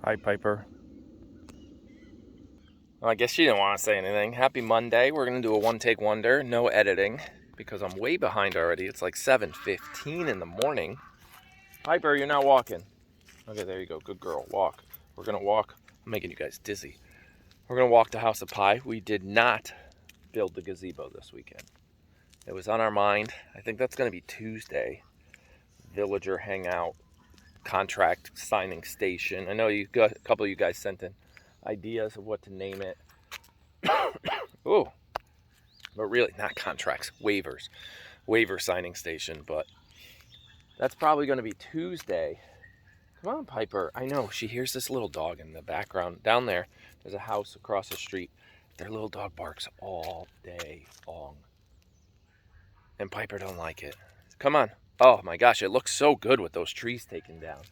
Hi, Piper. Well, I guess she didn't want to say anything. Happy Monday. We're going to do a one-take wonder. No editing because I'm way behind already. It's like 7:15 in the morning. Piper, you're not walking. Okay, there you go. Good girl. Walk. We're going to walk. I'm making you guys dizzy. We're going to walk to House of Pie. We did not build the gazebo this weekend. It was on our mind. I think that's going to be Tuesday. Villager hangout, contract signing station. I know you got a couple of you guys sent in ideas of what to name it. Oh, but really not contracts, waivers. Waiver signing station, but that's probably going to be Tuesday. Come on, Piper. I know, she hears this little dog in the background. Down there, there's a house across the street. Their little dog barks all day long. And Piper don't like it. Come on. Oh my gosh, it looks so good with those trees taken down.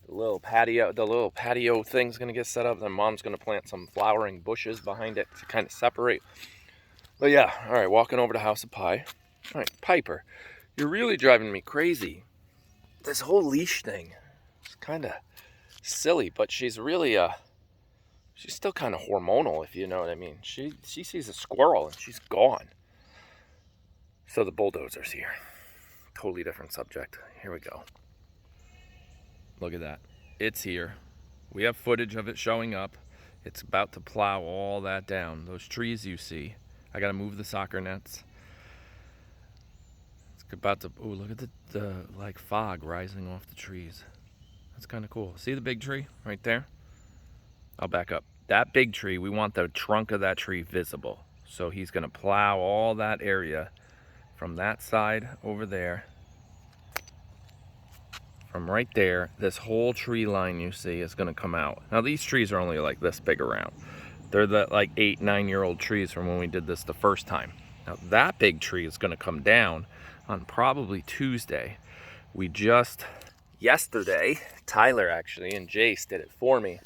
The little patio thing's gonna get set up. Then Mom's gonna plant some flowering bushes behind it to kind of separate. But yeah, all right, walking over to House of Pie. All right, Piper, you're really driving me crazy. This whole leash thing is kind of silly, but she's really she's still kind of hormonal, if you know what I mean. She sees a squirrel and she's gone. So the bulldozer's here. Totally different subject. Here we go. Look at that. It's here. We have footage of it showing up. It's about to plow all that down. Those trees you see. I gotta move the soccer nets. It's about to, oh, look at the like fog rising off the trees. That's kind of cool. See the big tree right there? I'll back up. That big tree, we want the trunk of that tree visible. So he's gonna plow all that area from that side over there. From right there, this whole tree line you see is gonna come out. Now these trees are only like this big around. They're the like 8-9-year-old trees from when we did this the first time. Now that big tree is gonna come down on probably Tuesday. We just, yesterday, Tyler actually and Jace did it for me.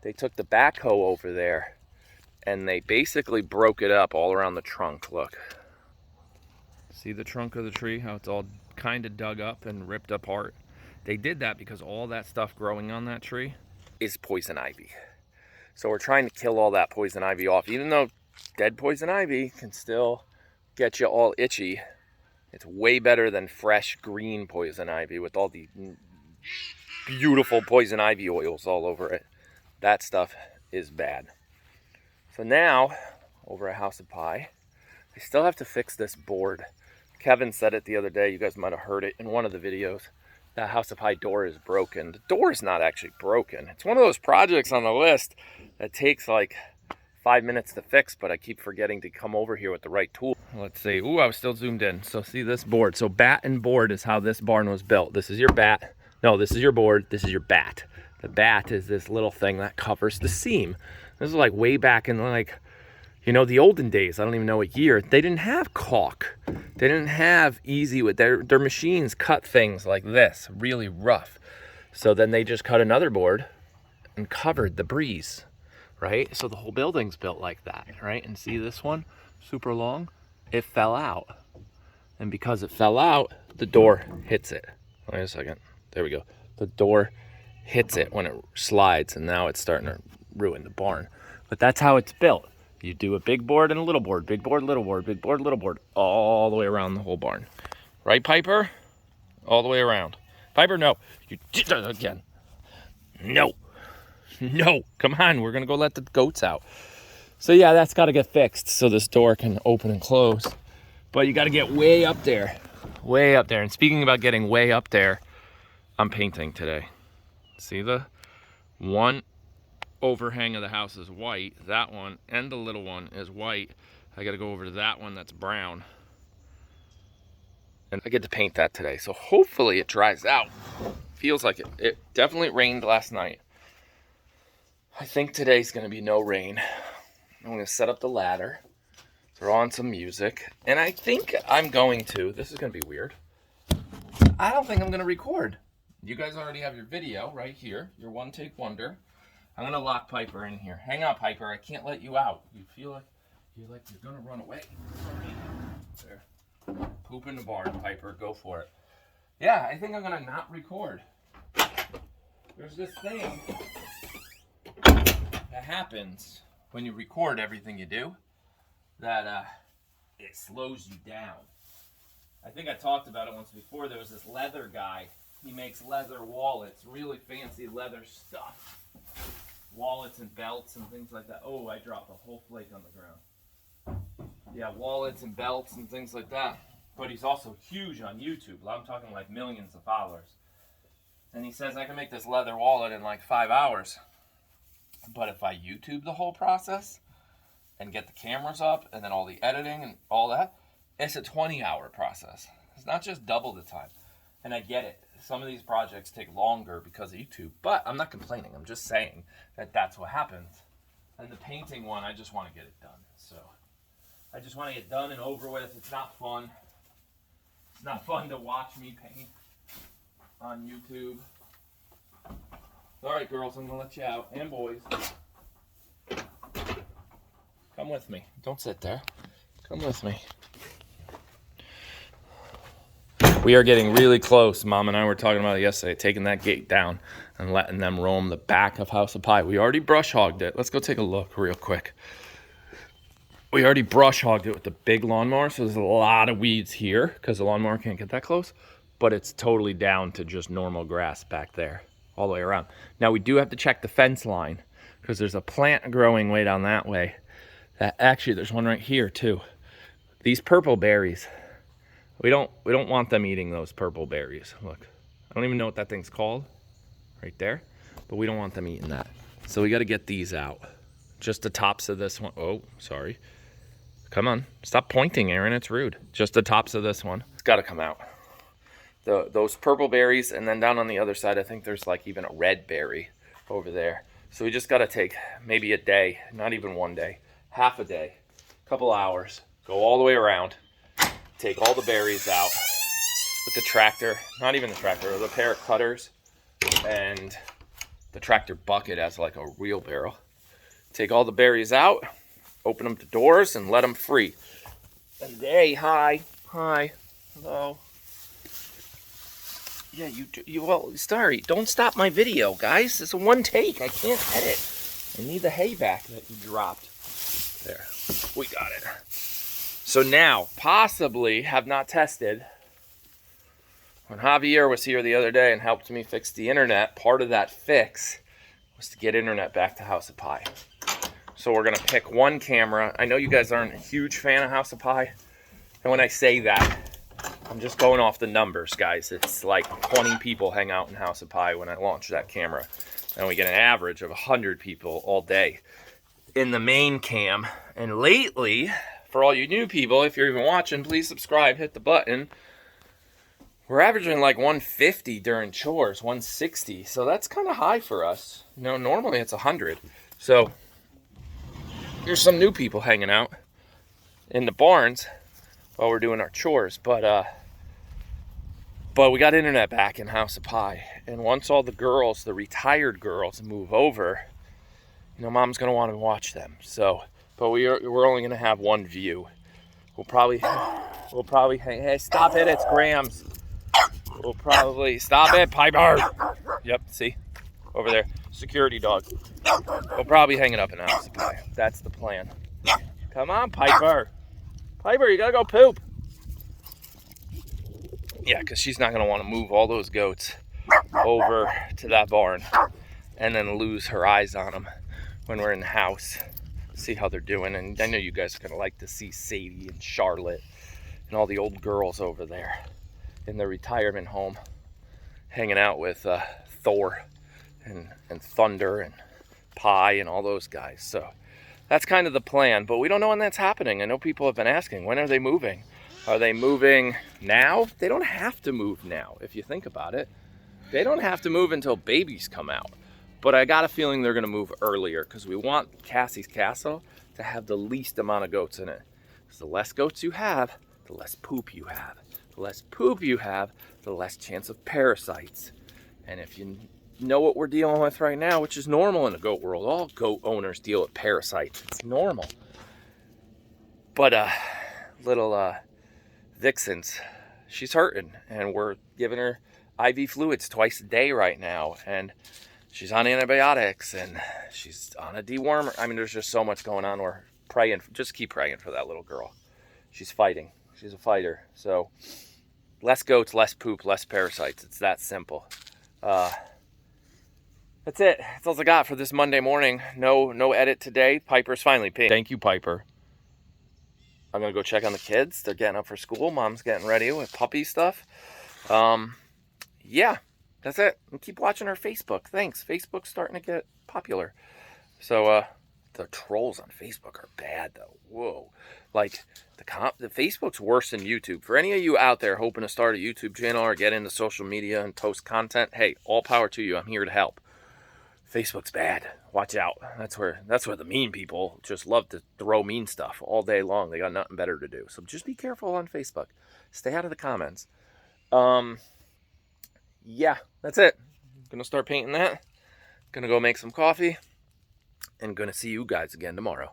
They took the backhoe over there and they basically broke it up all around the trunk, look. See the trunk of the tree, how it's all kind of dug up and ripped apart? They did that because all that stuff growing on that tree is poison ivy. So we're trying to kill all that poison ivy off. Even though dead poison ivy can still get you all itchy, it's way better than fresh green poison ivy with all the beautiful poison ivy oils all over it. That stuff is bad. So now, over at House of Pie, I still have to fix this board. Kevin said it the other day. You guys might have heard it in one of the videos. That House of Pie door is broken. The door is not actually broken. It's one of those projects on the list that takes like 5 minutes to fix, but I keep forgetting to come over here with the right tool. Let's see. Ooh, I was still zoomed in. So see this board. So bat and board is how this barn was built. This is your bat. No, this is your board. This is your bat. The bat is this little thing that covers the seam. This is like way back in like, you know, the olden days. I don't even know what year. They didn't have caulk. They didn't have easy with their machines cut things like this, really rough. So then they just cut another board and covered the breeze, right? So the whole building's built like that, right? And see this one, super long, it fell out. And because it fell out, the door hits it. Wait a second, there we go. The door hits it when it slides and now it's starting to ruin the barn. But that's how it's built. You do a big board and a little board, big board, little board, big board, little board, all the way around the whole barn. Right, Piper? All the way around. Piper, no. You did that again. No. No. Come on, we're going to go let the goats out. So yeah, that's got to get fixed so this door can open and close. But you got to get way up there. Way up there. And speaking about getting way up there, I'm painting today. See the one overhang of the house is white. That one and the little one is white. I got to go over to that one that's brown. And I get to paint that today. So hopefully it dries out. Feels like it. It definitely rained last night. I think today's going to be no rain. I'm going to set up the ladder. Throw on some music. And I think I'm going to, this is going to be weird. I don't think I'm going to record. You guys already have your video right here. Your one take wonder. I'm going to lock Piper in here. Hang on, Piper. I can't let you out. You feel like you're going to run away. There. Poop in the barn, Piper. Go for it. Yeah, I think I'm going to not record. there's this thing that happens when you record everything you do that it slows you down. I think I talked about it once before. There was this leather guy. He makes leather wallets, really fancy leather stuff. Wallets and belts and things like that. Oh, I dropped a whole flake on the ground. Yeah, wallets and belts and things like that. But he's also huge on YouTube. I'm talking like millions of followers. And he says I can make this leather wallet in like 5 hours. But if I YouTube the whole process and get the cameras up and then all the editing and all that, it's a 20-hour process. It's not just double the time. And I get it. Some of these projects take longer because of YouTube, but I'm not complaining. I'm just saying that that's what happens. And the painting one, I just want to get it done. So I just want to get done and over with. It's not fun. It's not fun to watch me paint on YouTube. All right, girls, I'm going to let you out. And boys. Come with me. Don't sit there. Come with me. We are getting really close. Mom and I were talking about it yesterday, taking that gate down and letting them roam the back of House of Pie. We already brush hogged it. Let's go take a look real quick. We already brush hogged it with the big lawnmower, so there's a lot of weeds here because the lawnmower can't get that close, but it's totally down to just normal grass back there all the way around. Now we do have to check the fence line because there's a plant growing way down that way. Actually, there's one right here too. These purple berries. We don't want them eating those purple berries. Look, I don't even know what that thing's called right there, but we don't want them eating that. So we got to get these out. Just the tops of this one. Oh, sorry. Come on. Stop pointing, Aaron. It's rude. Just the tops of this one. It's got to come out. Those purple berries, and then down on the other side, I think there's like even a red berry over there. So we just got to take maybe a day, not even one day, half a day, a couple hours, go all the way around. Take all the berries out with the tractor, not even the tractor, the pair of cutters and the tractor bucket as like a wheelbarrow. Take all the berries out, open them to doors and let them free. And hey, hi, hello. Yeah, well, sorry, don't stop my video, guys. It's a one take, I can't edit. I need the hay back that you dropped. There, we got it. So now, possibly have not tested. When Javier was here the other day and helped me fix the internet, part of that fix was to get internet back to House of Pie. So we're going to pick one camera. I know you guys aren't a huge fan of House of Pie. And when I say that, I'm just going off the numbers, guys. It's like 20 people hang out in House of Pie when I launch that camera. And we get an average of 100 people all day in the main cam. And lately, for all you new people, if you're even watching, please subscribe, hit the button. We're averaging like 150 during chores, 160. So that's kind of high for us. You know, normally it's 100. So there's some new people hanging out in the barns while we're doing our chores. But we got internet back in House of Pie. And once all the girls, the retired girls, move over, you know, Mom's going to want to watch them. So... but we're only gonna have one view. We'll probably hang. Hey, stop it! It's Grams. We'll probably stop it, Piper. Yep, see, over there, security dog. We'll probably hang it up in the House of Pie. That's the plan. Come on, Piper. Piper, you gotta go poop. Yeah, because she's not gonna want to move all those goats over to that barn and then lose her eyes on them when we're in the house. See how they're doing, and I know you guys are gonna like to see Sadie and Charlotte and all the old girls over there in the retirement home hanging out with Thor and Thunder and Pie and all those guys. So that's kind of the plan, but we don't know when that's happening. I know people have been asking, when are they moving? Are they moving now? They don't have to move now, if you think about it. They don't have to move until babies come out. But I got a feeling they're going to move earlier because we want Cassie's Castle to have the least amount of goats in it. Because the less goats you have, the less poop you have. The less poop you have, the less chance of parasites. And if you know what we're dealing with right now, which is normal in the goat world, all goat owners deal with parasites. It's normal. But little Vixen's, she's hurting. And we're giving her IV fluids twice a day right now. And she's on antibiotics and she's on a dewormer. I mean, there's just so much going on. We're praying, just keep praying for that little girl. She's fighting. She's a fighter. So less goats, less poop, less parasites. It's that simple. That's it. That's all I got for this Monday morning. No edit today. Piper's finally peeing. Thank you, Piper. I'm going to go check on the kids. They're getting up for school. Mom's getting ready with puppy stuff. Yeah, that's it. And keep watching our Facebook. Thanks. Facebook's starting to get popular. So, the trolls on Facebook are bad, though. Whoa. Like, the Facebook's worse than YouTube. For any of you out there hoping to start a YouTube channel or get into social media and post content, hey, all power to you. I'm here to help. Facebook's bad. Watch out. That's where the mean people just love to throw mean stuff all day long. They got nothing better to do. So just be careful on Facebook. Stay out of the comments. Yeah, that's it. Gonna start painting that. Gonna go make some coffee. And gonna see you guys again tomorrow.